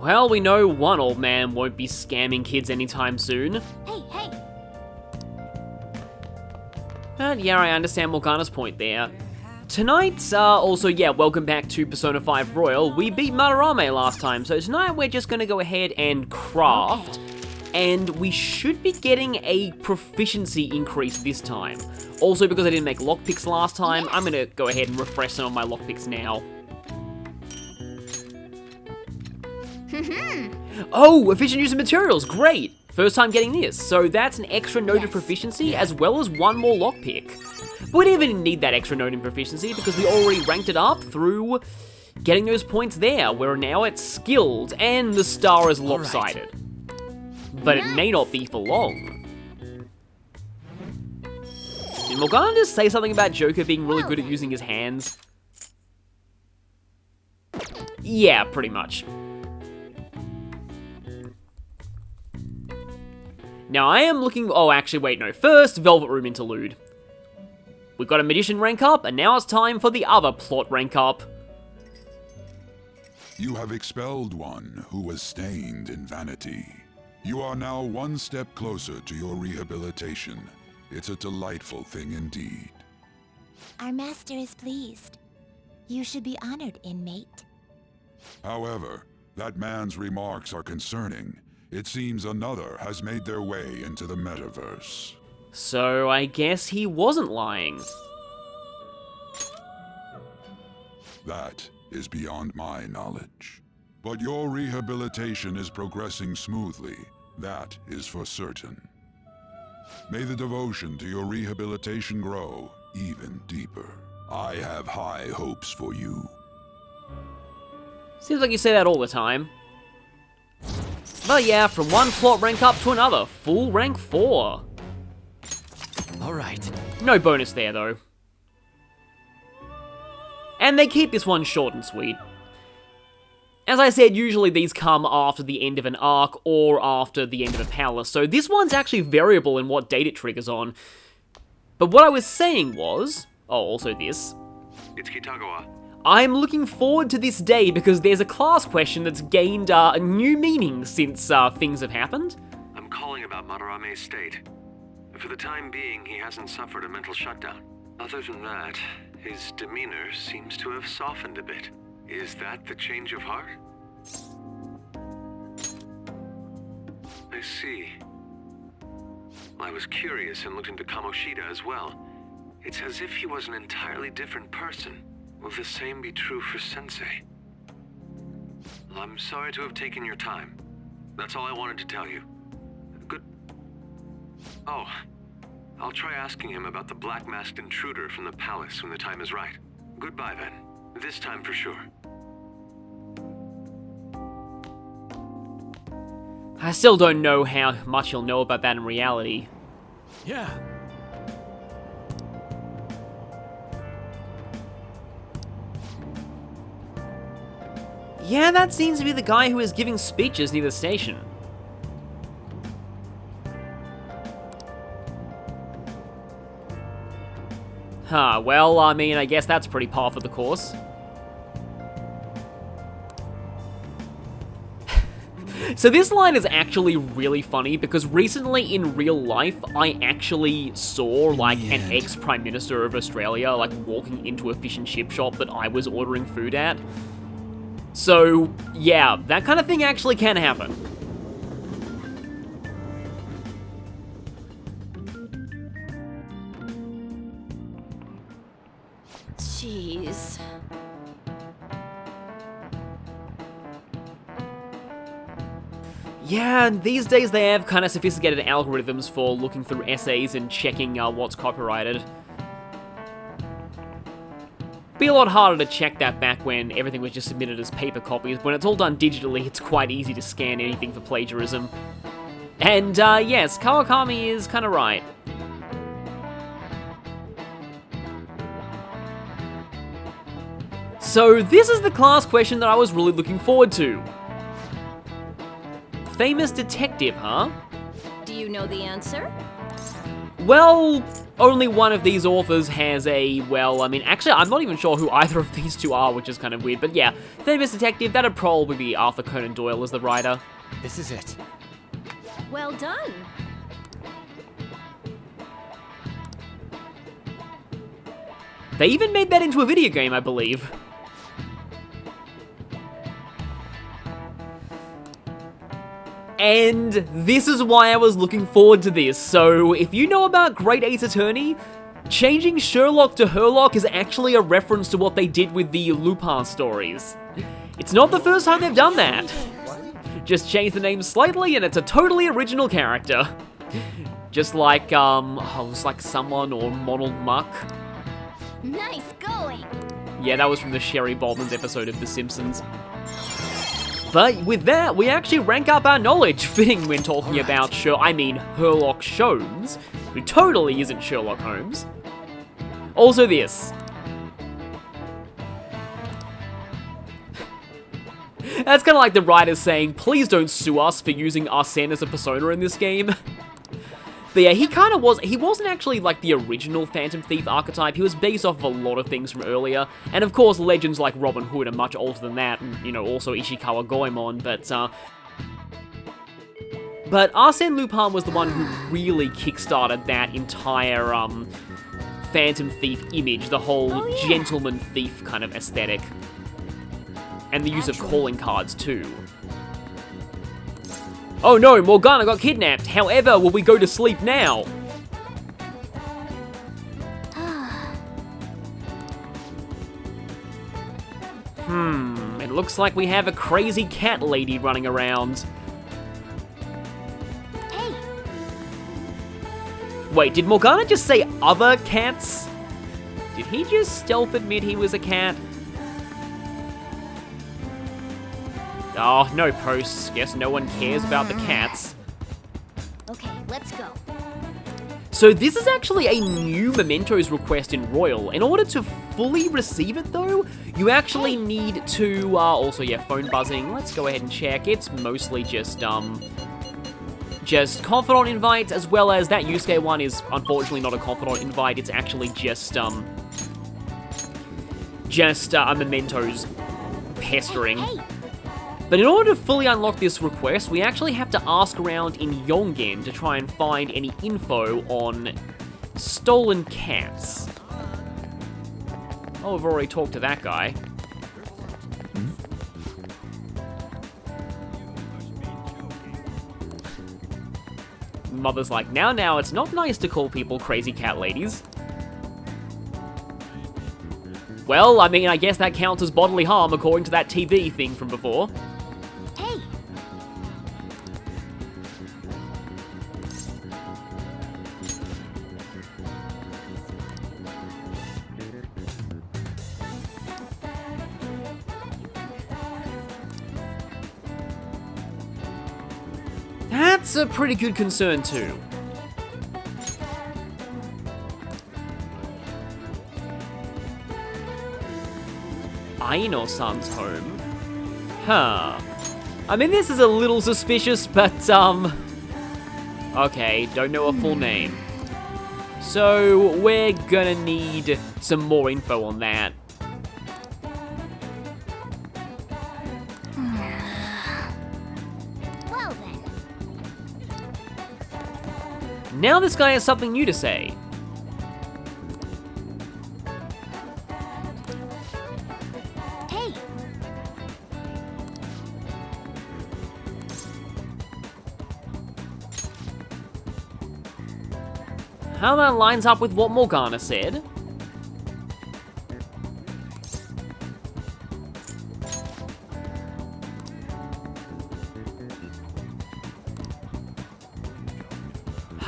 Well, we know one old man won't be scamming kids anytime soon. Hey! But yeah, I understand Morgana's point there. Tonight, also, yeah, welcome back to Persona 5 Royal. We beat Madarame last time, so tonight we're just gonna go ahead and craft, and we should be getting a proficiency increase this time. Also, because I didn't make lockpicks last time, I'm gonna go ahead and refresh some of my lockpicks now. Oh, efficient use of materials, great! First time getting this, so that's an extra note of proficiency as well as one more lockpick. But we didn't even need that extra note in proficiency because we already ranked it up through getting those points there. We're now at skilled and the star is lopsided. But it may not be for long. Did Morgana just say something about Joker being really good at using his hands? Yeah, pretty much. Now I am looking, oh actually wait no, first Velvet Room interlude. We've got a Magician rank up, and now it's time for the other plot rank up. You have expelled one who was stained in vanity. You are now one step closer to your rehabilitation. It's a delightful thing indeed. Our master is pleased. You should be honored, inmate. However, that man's remarks are concerning. It seems another has made their way into the metaverse. So I guess he wasn't lying. That is beyond my knowledge. But your rehabilitation is progressing smoothly. That is for certain. May the devotion to your rehabilitation grow even deeper. I have high hopes for you. Seems like you say that all the time. But yeah, from one plot rank up to another, full rank 4. Alright. No bonus there though. And they keep this one short and sweet. As I said, usually these come after the end of an arc or after the end of a palace, so this one's actually variable in what date it triggers on. But what I was saying was... oh, also this. It's Kitagawa. I'm looking forward to this day because there's a class question that's gained a new meaning since things have happened. I'm calling about Madarame's state. For the time being, he hasn't suffered a mental shutdown. Other than that, his demeanor seems to have softened a bit. Is that the change of heart? I see. I was curious and looked into Kamoshida as well. It's as if he was an entirely different person. Will the same be true for Sensei? I'm sorry to have taken your time. That's all I wanted to tell you. Good... Oh, I'll try asking him about the black-masked intruder from the palace when the time is right. Goodbye then. This time for sure. I still don't know how much he'll know about that in reality. Yeah. Yeah, that seems to be the guy who is giving speeches near the station. Huh, well, I mean, I guess that's pretty par for the course. So this line is actually really funny because recently in real life, I actually saw like an ex-Prime Minister of Australia like walking into a fish and chip shop that I was ordering food at. So yeah, that kind of thing actually can happen. Jeez. Yeah, and these days they have kind of sophisticated algorithms for looking through essays and checking what's copyrighted. Be a lot harder to check that back when everything was just submitted as paper copies. When it's all done digitally, it's quite easy to scan anything for plagiarism. And yes, Kawakami is kind of right. So this is the class question that I was really looking forward to. Famous detective, huh? Do you know the answer? Well, only one of these authors has a, well, I mean, actually, I'm not even sure who either of these two are, which is kind of weird, but yeah, famous detective, that'd probably be Arthur Conan Doyle as the writer. This is it. Well done. They even made that into a video game, I believe. And this is why I was looking forward to this. So, if you know about Great Ace Attorney, changing Sherlock to Herlock is actually a reference to what they did with the Lupin stories. It's not the first time they've done that. Just change the name slightly and it's a totally original character. Just like, it's like someone or Monald Muck. Nice going. Yeah, that was from the Sherry Baldwin's episode of The Simpsons. But with that, we actually rank up our knowledge, fitting when talking about Herlock Sholmes, who totally isn't Sherlock Holmes. Also this. That's kind of like the writers saying, please don't sue us for using Arsene as a persona in this game. But yeah, he wasn't actually like the original Phantom Thief archetype. He was based off of a lot of things from earlier. And of course, legends like Robin Hood are much older than that, and, you know, also Ishikawa Goemon, but Arsène Lupin was the one who really kickstarted that entire, Phantom Thief image, the whole gentleman thief kind of aesthetic. And the use of calling cards, too. Oh no, Morgana got kidnapped. However, will we go to sleep now? It looks like we have a crazy cat lady running around. Hey. Wait, did Morgana just say other cats? Did he just stealth admit he was a cat? Oh, no posts. Guess no one cares about the cats. Okay, let's go. So this is actually a new Mementos request in Royal. In order to fully receive it though, you actually need to, phone buzzing. Let's go ahead and check. It's mostly just Confidant invites, as well as that Yusuke one is unfortunately not a Confidant invite. It's actually just a Mementos pestering. Hey. But in order to fully unlock this request, we actually have to ask around in Yongen to try and find any info on stolen cats. Oh, I've already talked to that guy. Mother's like, now, it's not nice to call people crazy cat ladies. Well, I mean, I guess that counts as bodily harm according to that TV thing from before. Hey. That's a pretty good concern too. Aino-san's home. Huh. I mean, this is a little suspicious, but, okay, don't know a full name. So, we're gonna need some more info on that. Well then. Now this guy has something new to say. Hey. How that lines up with what Morgana said.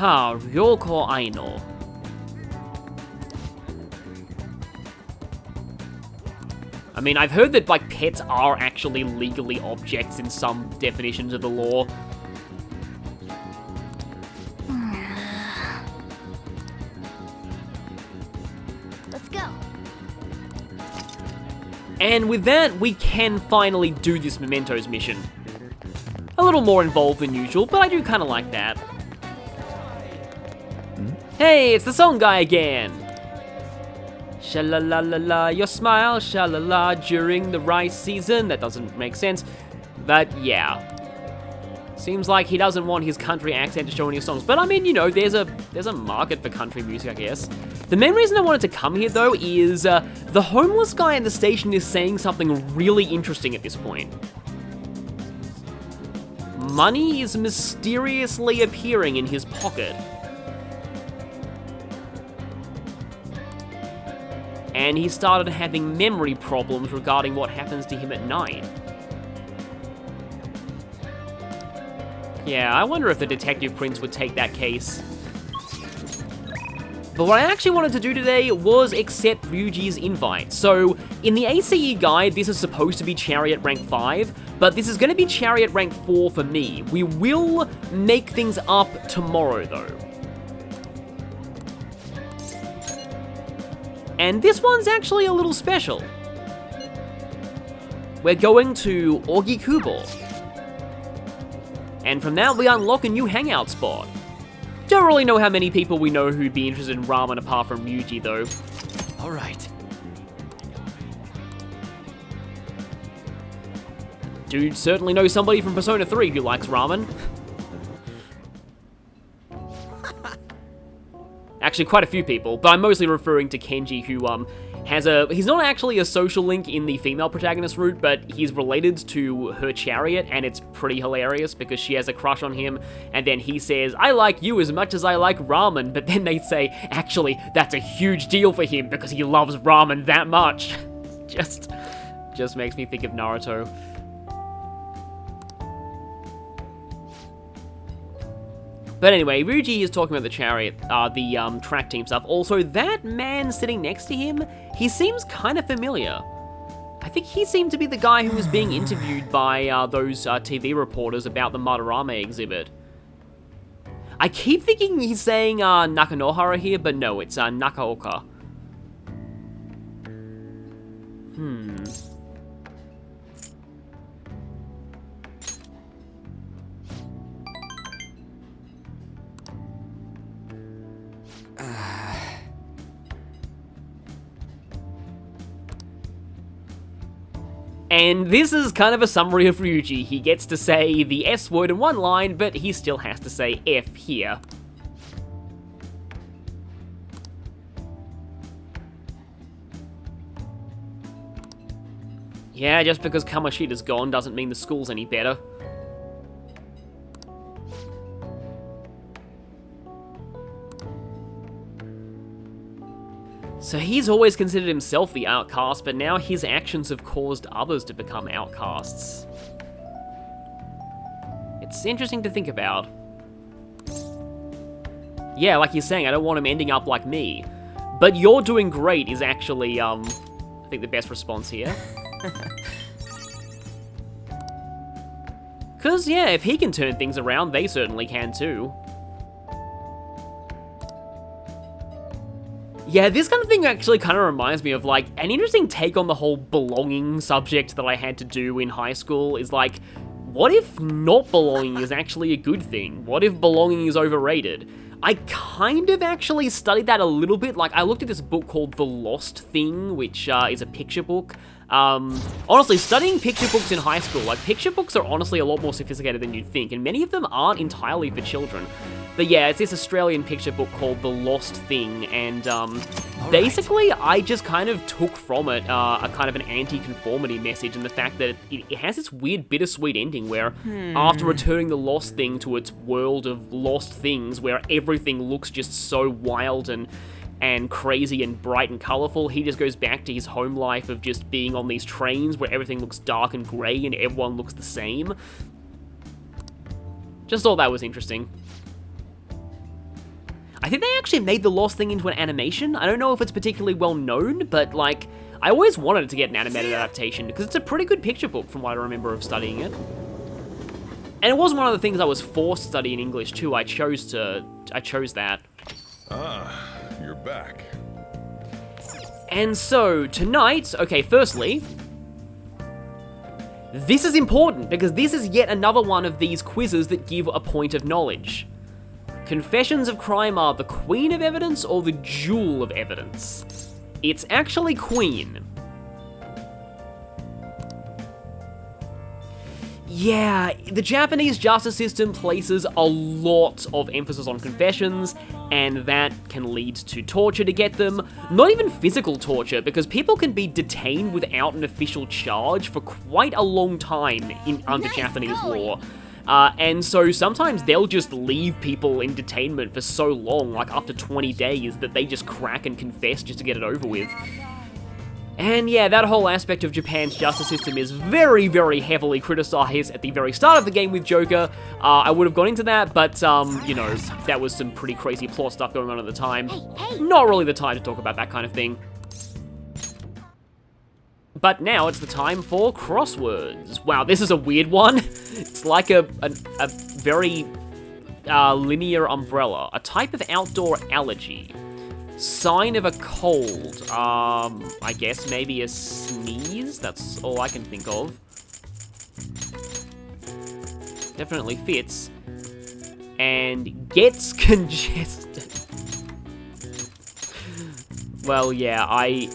Ryoko Aino. I mean, I've heard that, like, pets are actually legally objects in some definitions of the law. Let's go. And with that, we can finally do this Mementos mission. A little more involved than usual, but I do kind of like that. Hey, it's the song guy again. Sha-la-la-la-la, your smile, sha-la-la, during the rice season. That doesn't make sense, but yeah. Seems like he doesn't want his country accent to show in his songs. But I mean, you know, there's a market for country music, I guess. The main reason I wanted to come here, though, is the homeless guy in the station is saying something really interesting at this point. Money is mysteriously appearing in his pocket. And he started having memory problems regarding what happens to him at night. Yeah, I wonder if the Detective Prince would take that case. But what I actually wanted to do today was accept Ryuji's invite. So, in the ACE guide, this is supposed to be Chariot rank 5, but this is going to be Chariot rank 4 for me. We will make things up tomorrow, though. And this one's actually a little special. We're going to Ogikubo. And from that, we unlock a new hangout spot. Don't really know how many people we know who'd be interested in ramen apart from Ryuji, though. Alright. Dude certainly knows somebody from Persona 3 who likes ramen. Actually, quite a few people, but I'm mostly referring to Kenji, who, he's not actually a social link in the female protagonist route, but he's related to her Chariot, and it's pretty hilarious because she has a crush on him, and then he says, I like you as much as I like ramen, but then they say, actually, that's a huge deal for him because he loves ramen that much. Just makes me think of Naruto. But anyway, Ryuji is talking about the Chariot, the track team stuff. Also, that man sitting next to him, he seems kind of familiar. I think he seemed to be the guy who was being interviewed by those TV reporters about the Madarame exhibit. I keep thinking he's saying Nakanohara here, but no, it's Nakaoka. And this is kind of a summary of Ryuji. He gets to say the S word in one line, but he still has to say F here. Yeah, just because Kamoshida's gone doesn't mean the school's any better. So he's always considered himself the outcast, but now his actions have caused others to become outcasts. It's interesting to think about. Yeah, like you're saying, I don't want him ending up like me. But you're doing great is actually, I think the best response here. Because, yeah, if he can turn things around, they certainly can too. Yeah, this kind of thing actually kind of reminds me of, like, an interesting take on the whole belonging subject that I had to do in high school is, like, what if not belonging is actually a good thing? What if belonging is overrated? I kind of actually studied that a little bit. Like, I looked at this book called The Lost Thing, which is a picture book. Honestly, studying picture books in high school, like, picture books are honestly a lot more sophisticated than you'd think, and many of them aren't entirely for children. But yeah, it's this Australian picture book called The Lost Thing, and basically I just kind of took from it a kind of an anti-conformity message, and the fact that it has this weird bittersweet ending where after returning the lost thing to its world of lost things, where everything looks just so wild and crazy and bright and colourful, he just goes back to his home life of just being on these trains where everything looks dark and grey and everyone looks the same. Just thought that was interesting. I think they actually made The Lost Thing into an animation. I don't know if it's particularly well known, but, like, I always wanted to get an animated adaptation because it's a pretty good picture book from what I remember of studying it. And it wasn't one of the things I was forced to study in English too. I chose that. Ah, you're back. And so, tonight, okay, firstly, this is important because this is yet another one of these quizzes that give a point of knowledge. Confessions of crime are the queen of evidence or the jewel of evidence? It's actually queen. Yeah, the Japanese justice system places a lot of emphasis on confessions, and that can lead to torture to get them. Not even physical torture, because people can be detained without an official charge for quite a long time under Japanese law. And so sometimes they'll just leave people in detainment for so long, like up to 20 days, that they just crack and confess just to get it over with. And yeah, that whole aspect of Japan's justice system is very, very heavily criticized at the very start of the game with Joker. I would have gone into that, but, you know, that was some pretty crazy plot stuff going on at the time. Not really the time to talk about that kind of thing. But now it's the time for crosswords. Wow, this is a weird one. It's like a very linear umbrella. A type of outdoor allergy. Sign of a cold. I guess maybe a sneeze? That's all I can think of. Definitely fits. And gets congested. Well, yeah,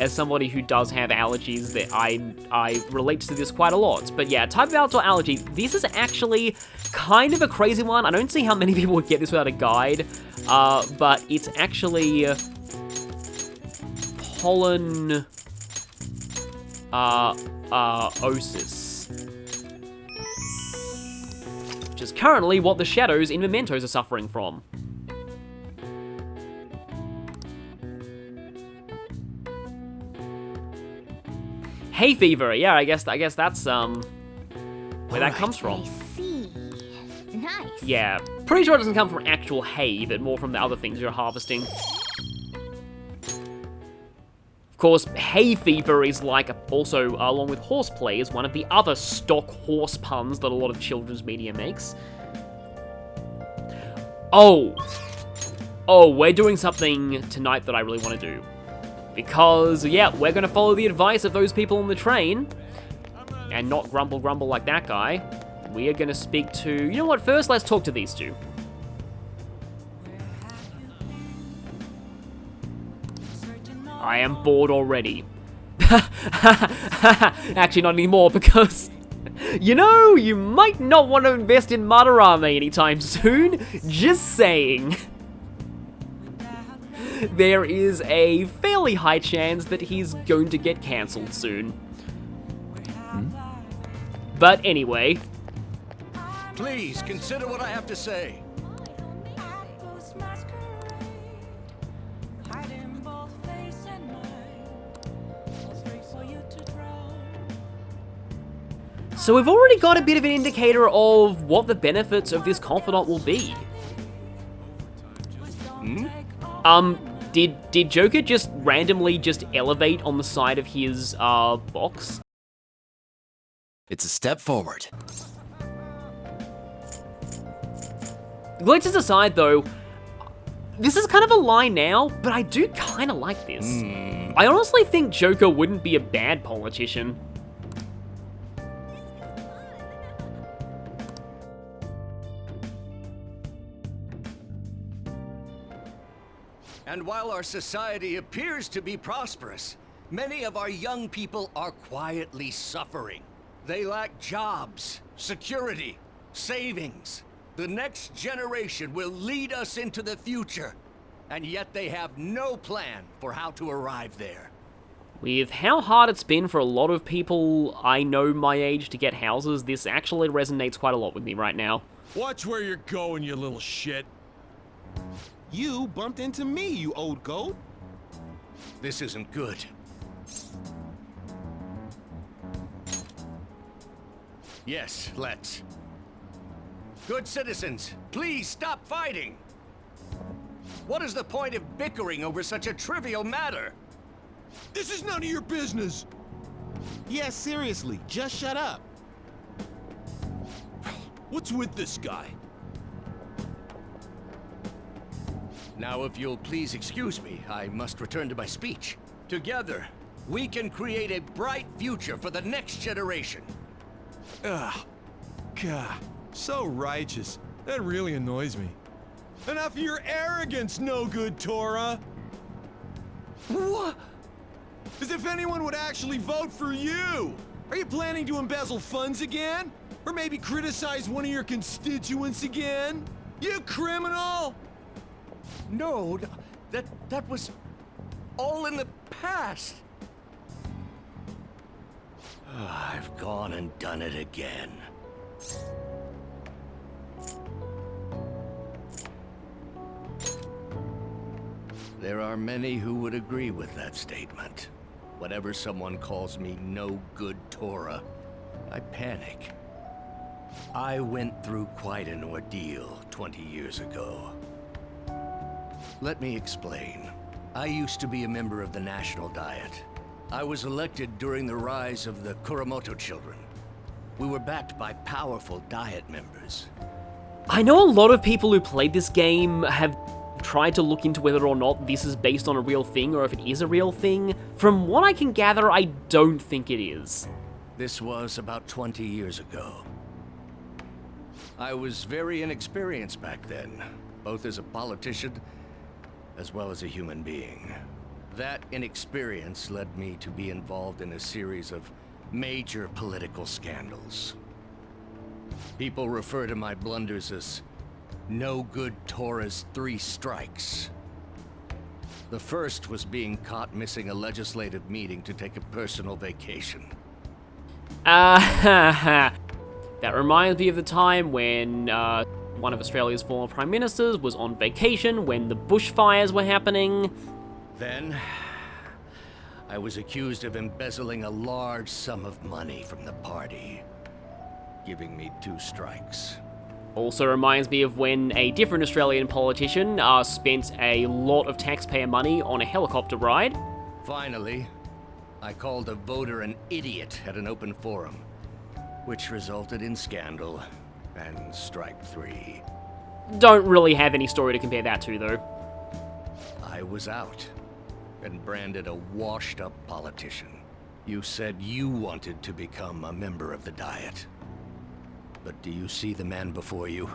as somebody who does have allergies, that I relate to this quite a lot. But yeah, type of outdoor allergy. This is actually kind of a crazy one. I don't see how many people would get this without a guide. But it's actually pollen osis, which is currently what the shadows in Mementos are suffering from. Hay fever, yeah, I guess that's where that comes from. I see. Nice. Yeah, pretty sure it doesn't come from actual hay, but more from the other things you're harvesting. Of course, hay fever is like, also, along with horseplay, is one of the other stock horse puns that a lot of children's media makes. Oh, we're doing something tonight that I really want to do. Because, yeah, we're going to follow the advice of those people on the train, and not grumble like that guy. We are going to speak to, you know what, first let's talk to these two. I am bored already. Actually, not anymore, because, you know, you might not want to invest in Madarame anytime soon. Just saying. There is a fairly high chance that he's going to get cancelled soon. But anyway. Please, consider what I have to say. So we've already got a bit of an indicator of what the benefits of this confidant will be. Did Joker just randomly just elevate on the side of his, box? It's a step forward. Glitches aside, though, this is kind of a lie now, but I do kind of like this. I honestly think Joker wouldn't be a bad politician. And while our society appears to be prosperous, many of our young people are quietly suffering. They lack jobs, security, savings. The next generation will lead us into the future, and yet they have no plan for how to arrive there. With how hard it's been for a lot of people I know my age to get houses, this actually resonates quite a lot with me right now. Watch where you're going, you little shit. You bumped into me, you old goat. This isn't good. Yes, let's. Good citizens, please stop fighting. What is the point of bickering over such a trivial matter? This is none of your business. Yeah, seriously, just shut up. What's with this guy? Now, if you'll please excuse me, I must return to my speech. Together, we can create a bright future for the next generation. Ugh. God, so righteous. That really annoys me. Enough of your arrogance, no good Torah! What? As if anyone would actually vote for you! Are you planning to embezzle funds again? Or maybe criticize one of your constituents again? You criminal! No, that was all in the past. I've gone and done it again. There are many who would agree with that statement. Whenever someone calls me no good Torah, I panic. I went through quite an ordeal 20 years ago. Let me explain. I used to be a member of the National Diet. I was elected during the rise of the Kuramoto children. We were backed by powerful Diet members. I know a lot of people who played this game have tried to look into whether or not this is based on a real thing or if it is a real thing. From what I can gather, I don't think it is. This was about 20 years ago. I was very inexperienced back then, both as a politician as well as a human being. That inexperience led me to be involved in a series of major political scandals. People refer to my blunders as no good Torah's 3 strikes. The first was being caught missing a legislative meeting to take a personal vacation. That reminds me of the time when one of Australia's former prime ministers was on vacation when the bushfires were happening. Then, I was accused of embezzling a large sum of money from the party, giving me 2 strikes. Also reminds me of when a different Australian politician spent a lot of taxpayer money on a helicopter ride. Finally, I called a voter an idiot at an open forum, which resulted in scandal and strike 3. Don't really have any story to compare that to, though. I was out and branded a washed-up politician. You said you wanted to become a member of the Diet. But do you see the man before you?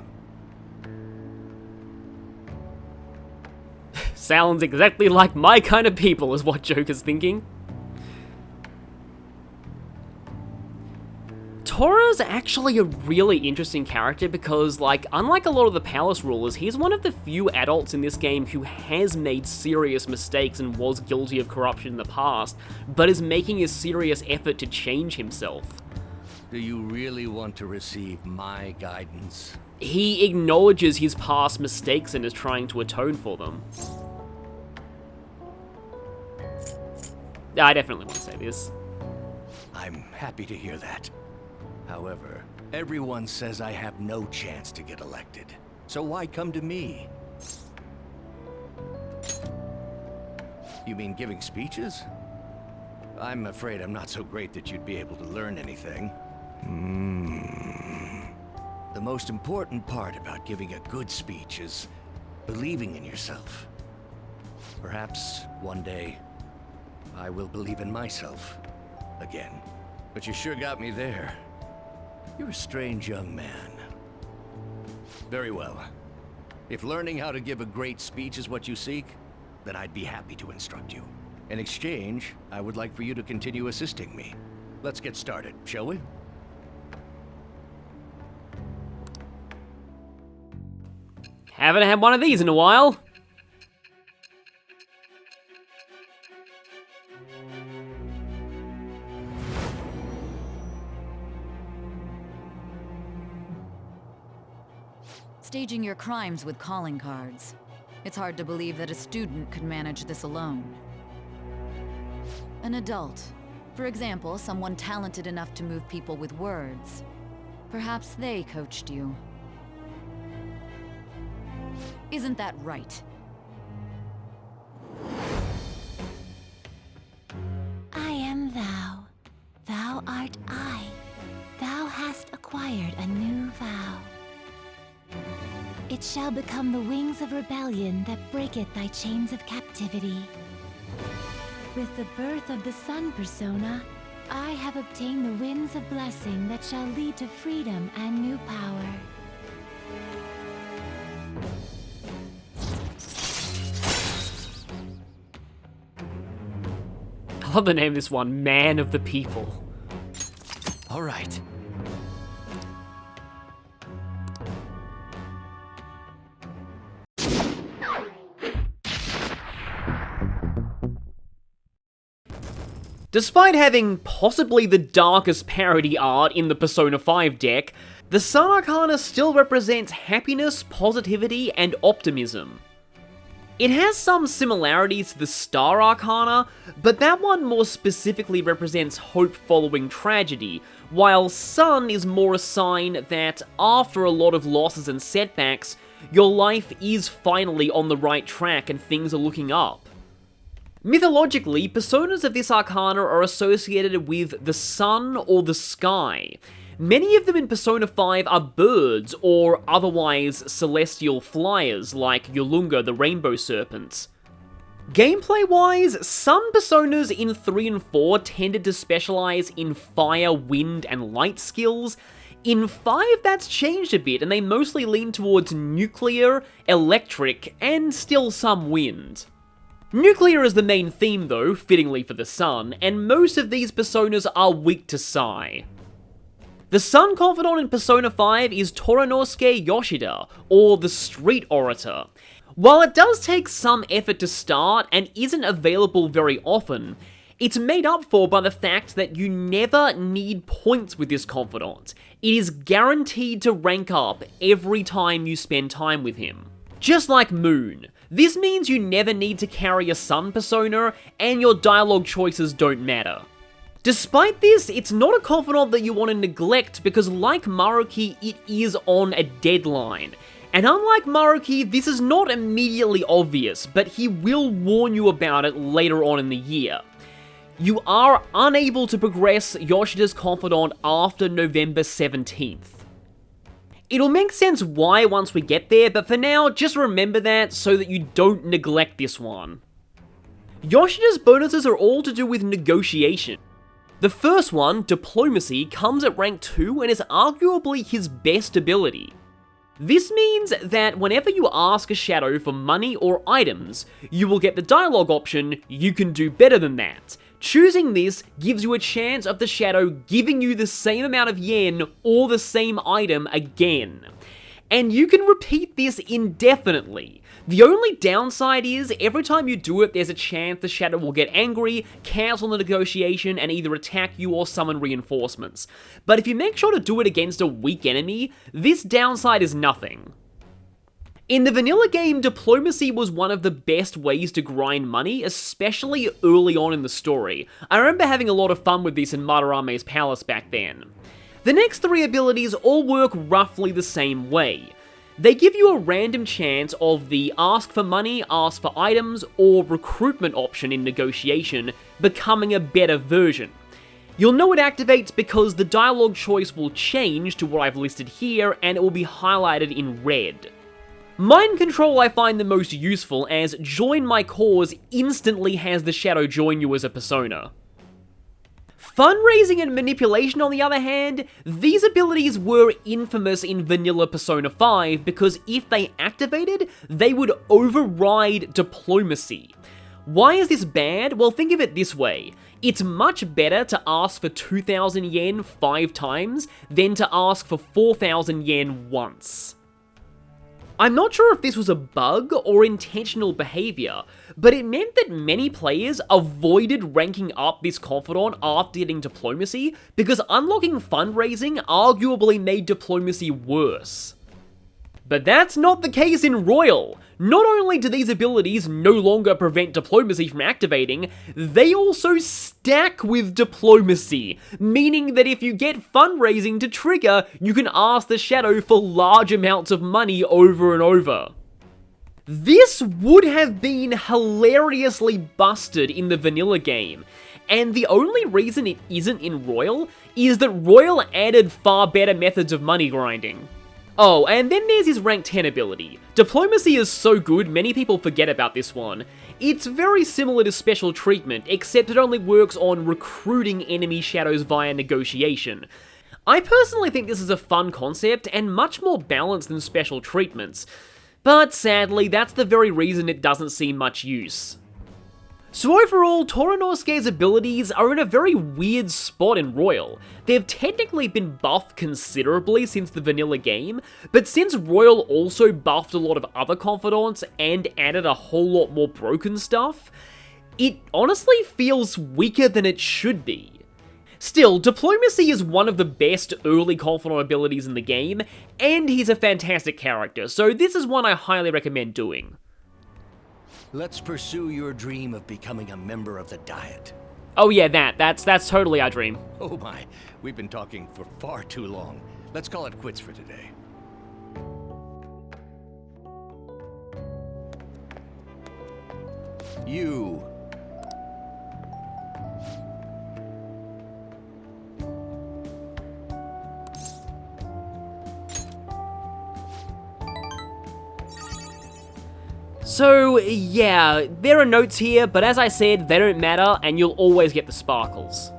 Sounds exactly like my kind of people, is what Joker's thinking. Tora's actually a really interesting character because, like, unlike a lot of the palace rulers, he's one of the few adults in this game who has made serious mistakes and was guilty of corruption in the past, but is making a serious effort to change himself. Do you really want to receive my guidance? He acknowledges his past mistakes and is trying to atone for them. I definitely want to say this. I'm happy to hear that. However, everyone says I have no chance to get elected. So why come to me? You mean giving speeches? I'm afraid I'm not so great that you'd be able to learn anything. The most important part about giving a good speech is believing in yourself. Perhaps one day, I will believe in myself again. But you sure got me there. You're a strange young man. Very well. If learning how to give a great speech is what you seek, then I'd be happy to instruct you. In exchange, I would like for you to continue assisting me. Let's get started, shall we? Haven't had one of these in a while. Staging your crimes with calling cards. It's hard to believe that a student could manage this alone. An adult. For example, someone talented enough to move people with words. Perhaps they coached you. Isn't that right? I am thou. Thou art I. Thou hast acquired a new vow. It shall become the wings of rebellion that breaketh thy chains of captivity. With the birth of the sun persona, I have obtained the winds of blessing that shall lead to freedom and new power. love the name of this one, Man of the People. All right. Despite having possibly the darkest parody art in the Persona 5 deck, the Sun Arcana still represents happiness, positivity, and optimism. It has some similarities to the Star Arcana, but that one more specifically represents hope following tragedy, while Sun is more a sign that after a lot of losses and setbacks, your life is finally on the right track and things are looking up. Mythologically, personas of this arcana are associated with the sun or the sky. Many of them in Persona 5 are birds or otherwise celestial flyers like Yolunga the Rainbow Serpent. Gameplay-wise, some personas in 3 and 4 tended to specialize in fire, wind, and light skills. In 5, that's changed a bit, and they mostly lean towards nuclear, electric, and still some wind. Nuclear is the main theme though, fittingly for the sun, and most of these personas are weak to Psi. The Sun Confidant in Persona 5 is Toranosuke Yoshida, or the Street Orator. While it does take some effort to start and isn't available very often, it's made up for by the fact that you never need points with this Confidant. It is guaranteed to rank up every time you spend time with him. Just like Moon. This means you never need to carry a Sun persona, and your dialogue choices don't matter. Despite this, it's not a confidant that you want to neglect because like Maruki, it is on a deadline. And unlike Maruki, this is not immediately obvious, but he will warn you about it later on in the year. You are unable to progress Yoshida's confidant after November 17th. It'll make sense why once we get there, but for now, just remember that so that you don't neglect this one. Yoshida's bonuses are all to do with negotiation. The first one, Diplomacy, comes at rank 2 and is arguably his best ability. This means that whenever you ask a shadow for money or items, you will get the dialogue option, "You can do better than that." Choosing this gives you a chance of the shadow giving you the same amount of yen or the same item again. And you can repeat this indefinitely. The only downside is, every time you do it, there's a chance the shadow will get angry, cancel the negotiation, and either attack you or summon reinforcements. But if you make sure to do it against a weak enemy, this downside is nothing. In the vanilla game, Diplomacy was one of the best ways to grind money, especially early on in the story. I remember having a lot of fun with this in Madarame's Palace back then. The next 3 abilities all work roughly the same way. They give you a random chance of the ask for money, ask for items, or recruitment option in negotiation, becoming a better version. You'll know it activates because the dialogue choice will change to what I've listed here, and it will be highlighted in red. Mind Control I find the most useful, as Join My Cause instantly has the shadow join you as a persona. Fundraising and Manipulation, on the other hand, these abilities were infamous in vanilla Persona 5 because if they activated, they would override Diplomacy. Why is this bad? Well, think of it this way. It's much better to ask for 2,000 yen 5 times than to ask for 4,000 yen once. I'm not sure if this was a bug or intentional behavior, but it meant that many players avoided ranking up this confidant after getting Diplomacy because unlocking fundraising arguably made Diplomacy worse. But that's not the case in Royal. Not only do these abilities no longer prevent Diplomacy from activating, they also stack with Diplomacy, meaning that if you get fundraising to trigger, you can ask the shadow for large amounts of money over and over. This would have been hilariously busted in the vanilla game, and the only reason it isn't in Royal is that Royal added far better methods of money grinding. Oh, and then there's his rank 10 ability. Diplomacy is so good, many people forget about this one. It's very similar to Special Treatment, except it only works on recruiting enemy shadows via negotiation. I personally think this is a fun concept, and much more balanced than Special Treatments. But sadly, that's the very reason it doesn't see much use. So overall, Toranosuke's abilities are in a very weird spot in Royal. They've technically been buffed considerably since the vanilla game, but since Royal also buffed a lot of other Confidants and added a whole lot more broken stuff, it honestly feels weaker than it should be. Still, Diplomacy is one of the best early Confidant abilities in the game, and he's a fantastic character, so this is one I highly recommend doing. Let's pursue your dream of becoming a member of the Diet. Oh yeah, that's totally our dream. Oh my, we've been talking for far too long. Let's call it quits for today. You. So, yeah, there are notes here, but as I said, they don't matter, and you'll always get the sparkles.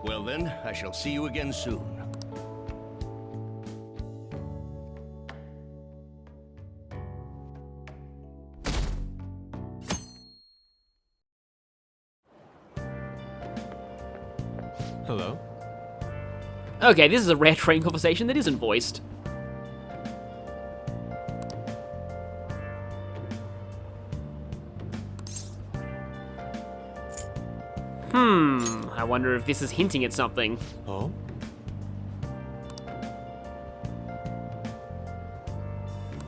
Well then, I shall see you again soon. Hello? Okay, this is a rare train conversation that isn't voiced. I wonder if this is hinting at something. Oh?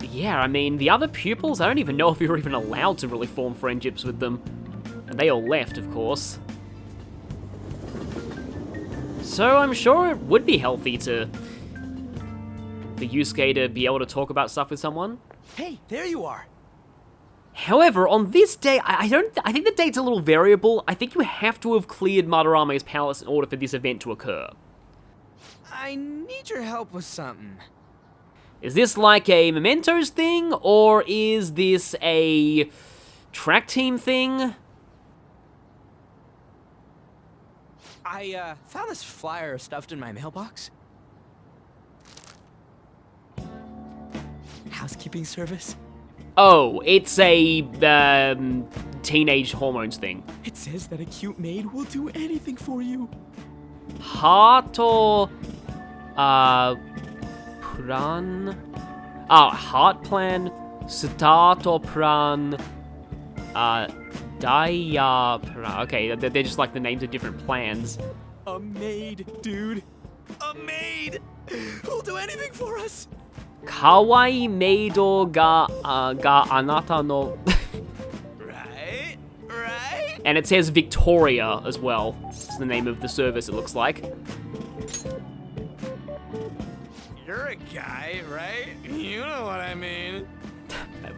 Yeah, I mean, the other pupils, I don't even know if you're even allowed to really form friendships with them. And they all left, of course. So I'm sure it would be healthy for Yusuke to be able to talk about stuff with someone. Hey, there you are. However, on this day, I think the date's a little variable. I think you have to have cleared Madarame's palace in order for this event to occur. I need your help with something. Is this like a Mementos thing, or is this a track team thing? I found this flyer stuffed in my mailbox. Housekeeping service? Oh, it's a teenage hormones thing. It says that a cute maid will do anything for you. Hato Pran. Heart plan. Stato Pran. Daya Pran. Okay, they're just like the names of different plans. A maid, dude. A maid! Who'll do anything for us? Kawaii meido ga anata no. Right? And it says Victoria as well. It's the name of the service, it looks like. You're a guy, right? You know what I mean.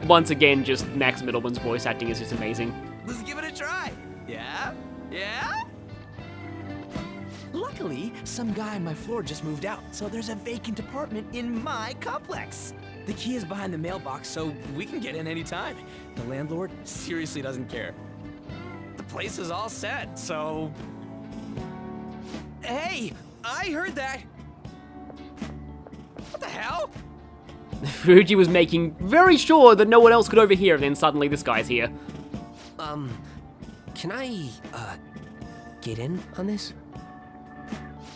Once again, just Max Middleman's voice acting is just amazing. Let's give it a try. Yeah? Yeah? Luckily, some guy on my floor just moved out, so there's a vacant apartment in my complex. The key is behind the mailbox, so we can get in anytime. The landlord seriously doesn't care. The place is all set, so... Hey, I heard that! What the hell? Fuji was making very sure that no one else could overhear, and then suddenly this guy's here. Can I, get in on this?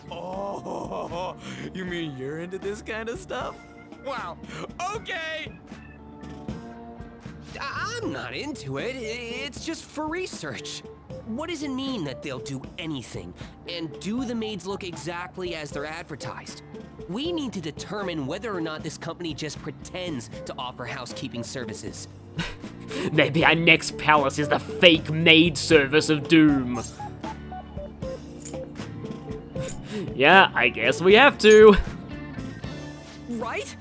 Oh, you mean you're into this kind of stuff? Wow, okay! I'm not into it. It's just for research. What does it mean that they'll do anything? And do the maids look exactly as they're advertised? We need to determine whether or not this company just pretends to offer housekeeping services. Maybe our next palace is the fake maid service of doom. Yeah, I guess we have to. Right?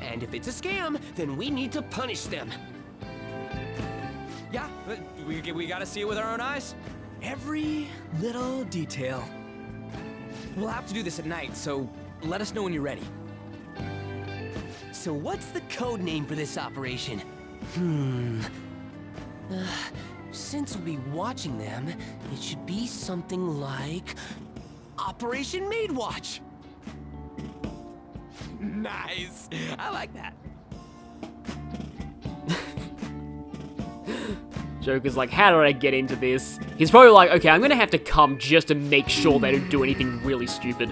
And if it's a scam, then we need to punish them. Yeah, we gotta see it with our own eyes. Every little detail. We'll have to do this at night, so let us know when you're ready. So what's the code name for this operation? Since we'll be watching them, it should be something like Operation Maid Watch. Nice. I like that. Joker's like, how did I get into this? He's probably like, okay, I'm gonna have to come just to make sure they don't do anything really stupid.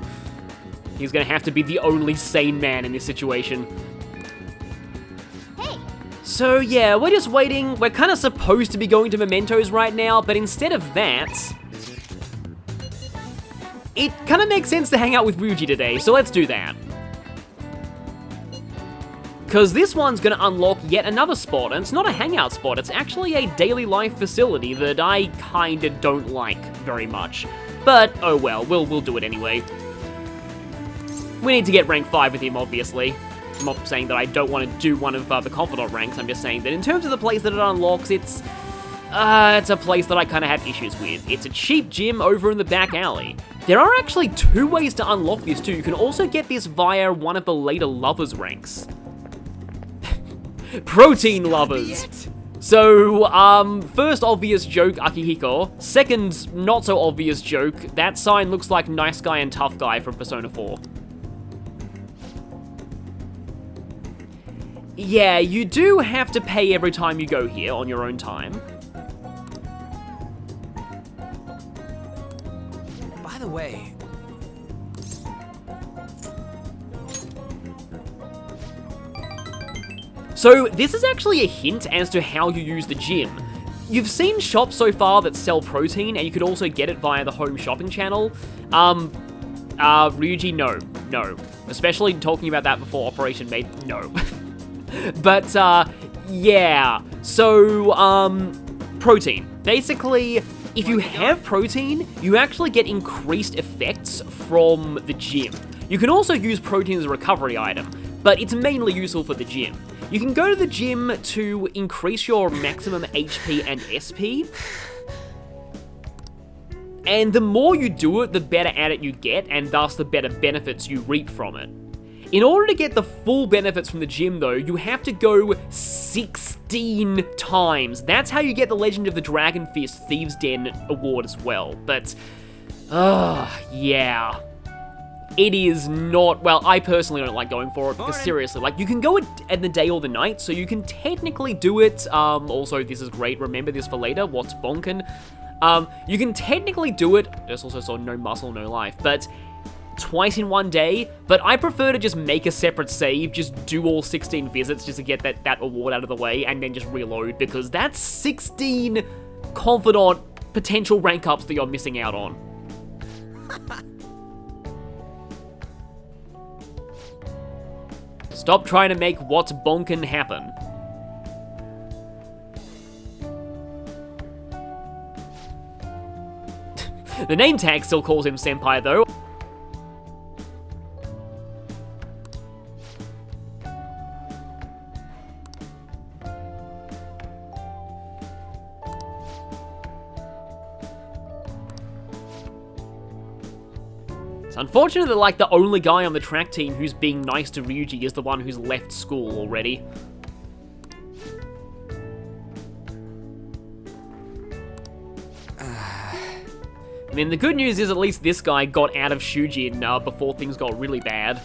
He's gonna have to be the only sane man in this situation. Hey. So yeah, we're just waiting. We're kind of supposed to be going to Mementos right now, but instead of that, it kind of makes sense to hang out with Ryuji today, so let's do that. Because this one's going to unlock yet another spot, and it's not a hangout spot, it's actually a daily life facility that I kinda don't like very much. But, oh well, we'll do it anyway. We need to get rank 5 with him, obviously. I'm not saying that I don't want to do one of the Confidant ranks, I'm just saying that in terms of the place that it unlocks, it's a place that I kind of have issues with. It's a cheap gym over in the back alley. There are actually 2 ways to unlock this too. You can also get this via one of the later lovers ranks. Protein lovers. So, first obvious joke, Akihiko. Second, not so obvious joke, that sign looks like nice guy and tough guy from Persona 4. Yeah, you do have to pay every time you go here on your own time. By the way, so this is actually a hint as to how you use the gym. You've seen shops so far that sell protein, and you could also get it via the home shopping channel. Ryuji, no. Especially talking about that before Operation Made, no. But, yeah. So, protein. Basically, if you have protein, you actually get increased effects from the gym. You can also use protein as a recovery item, but it's mainly useful for the gym. You can go to the gym to increase your maximum HP and SP, and the more you do it, the better at it you get, and thus the better benefits you reap from it. In order to get the full benefits from the gym though, you have to go 16 times. That's how you get the Legend of the Dragon Fist Thieves' Den award as well, but, yeah. It is not, well, I personally don't like going for it, because seriously, like, you can go in the day or the night, so you can technically do it, also, this is great, remember this for later, what's bonkin'? You can technically do it, just also saw no muscle, no life, but twice in one day, but I prefer to just make a separate save, just do all 16 visits just to get that award out of the way, and then just reload, because that's 16 Confidant potential rank ups that you're missing out on. Stop trying to make what's bonkin' happen. The name tag still calls him Senpai though. It's unfortunate that, like, the only guy on the track team who's being nice to Ryuji is the one who's left school already. I mean, the good news is at least this guy got out of Shujin before things got really bad.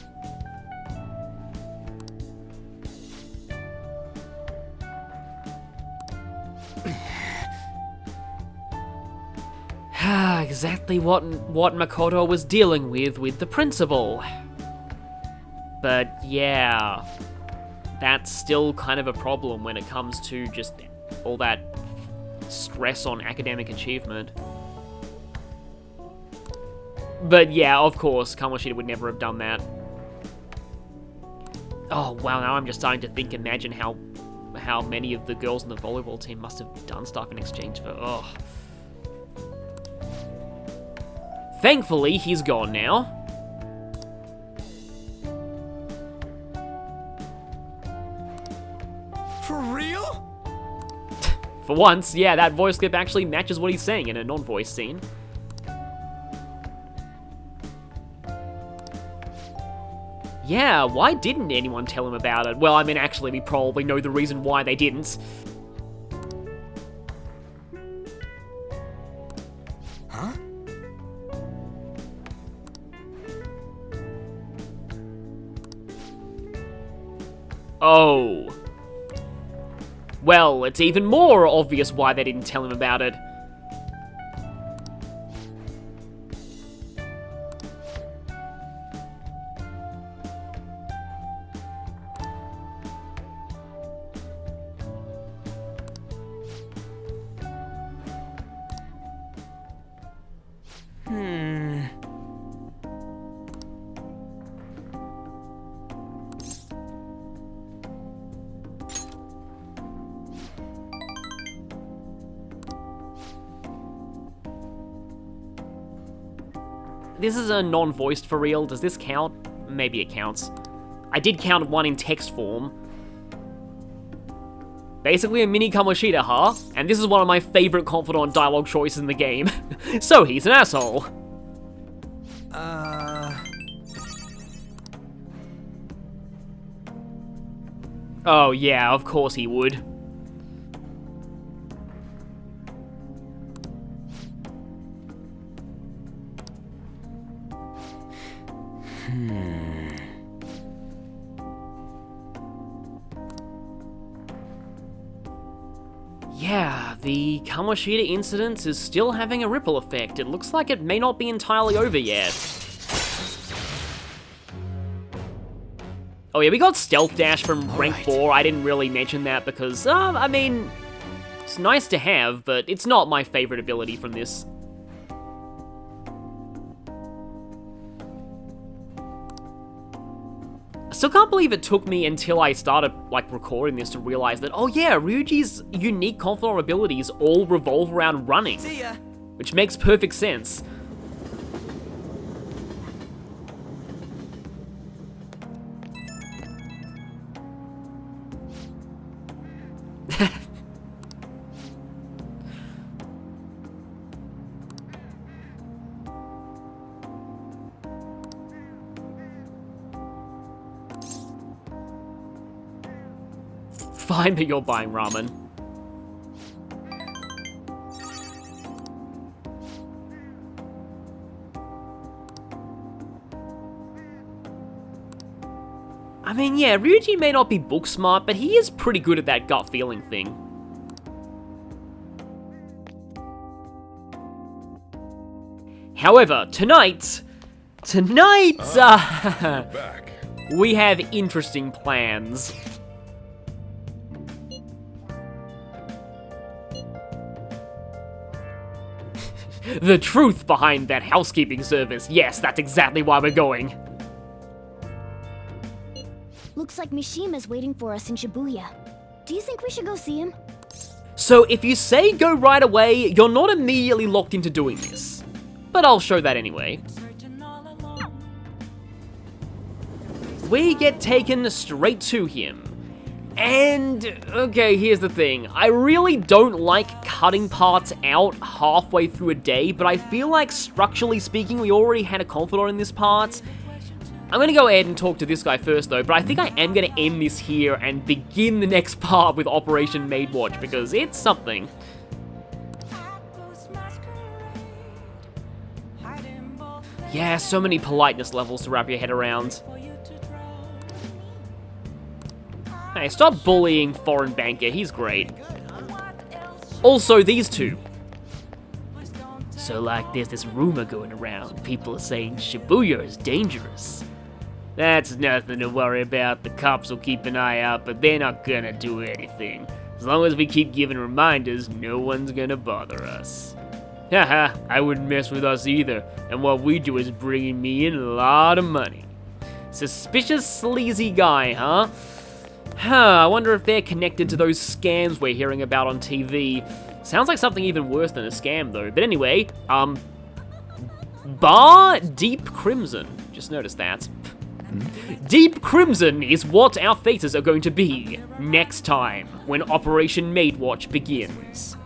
Exactly what Makoto was dealing with the principal. But yeah, that's still kind of a problem when it comes to just all that stress on academic achievement. But yeah, of course, Kamoshida would never have done that. Oh wow, now I'm just starting to think, imagine how many of the girls in the volleyball team must have done stuff in exchange for, ugh. Thankfully, he's gone now. for real? For once, yeah, that voice clip actually matches what he's saying in a non-voice scene. Yeah, why didn't anyone tell him about it? Well, I mean, actually, we probably know the reason why they didn't. Huh? Oh. Well, it's even more obvious why they didn't tell him about it. This is a non-voiced for real. Does this count? Maybe it counts. I did count one in text form. Basically a mini Kamoshida, huh? And this is one of my favorite Confidant dialogue choices in the game. So he's an asshole. Oh yeah, of course he would. Yeah, the Kamoshida incident is still having a ripple effect. It looks like it may not be entirely over yet. Oh yeah, we got Stealth Dash from rank 4. I didn't really mention that because, I mean, it's nice to have, but it's not my favorite ability from this. I still can't believe it took me until I started, like, recording this to realize that, oh yeah, Ryuji's unique Confidant abilities all revolve around running. See ya. Which makes perfect sense. Fine that you're buying ramen. I mean, yeah, Ryuji may not be book smart, but he is pretty good at that gut feeling thing. However, tonight, Back. we have interesting plans. The truth behind that housekeeping service. Yes, that's exactly why we're going. Looks like Mishima's waiting for us in Shibuya. Do you think we should go see him? So if you say go right away, you're not immediately locked into doing this. But I'll show that anyway. We get taken straight to him. And, okay, here's the thing. I really don't like cutting parts out halfway through a day, but I feel like, structurally speaking, we already had a Confidant in this part. I'm gonna go ahead and talk to this guy first, though, but I think I am gonna end this here and begin the next part with Operation Maid Watch, because it's something. Yeah, so many politeness levels to wrap your head around. Hey, stop bullying Foreign Banker, he's great. Also, these two. So, like, there's this rumor going around. People are saying Shibuya is dangerous. That's nothing to worry about. The cops will keep an eye out, but they're not gonna do anything. As long as we keep giving reminders, no one's gonna bother us. Haha, I wouldn't mess with us either. And what we do is bringing me in a lot of money. Suspicious, sleazy guy, huh? I wonder if they're connected to those scams we're hearing about on TV. Sounds like something even worse than a scam, though. But anyway, Bar Deep Crimson. Just noticed that. Deep Crimson is what our faces are going to be next time when Operation Maid Watch begins.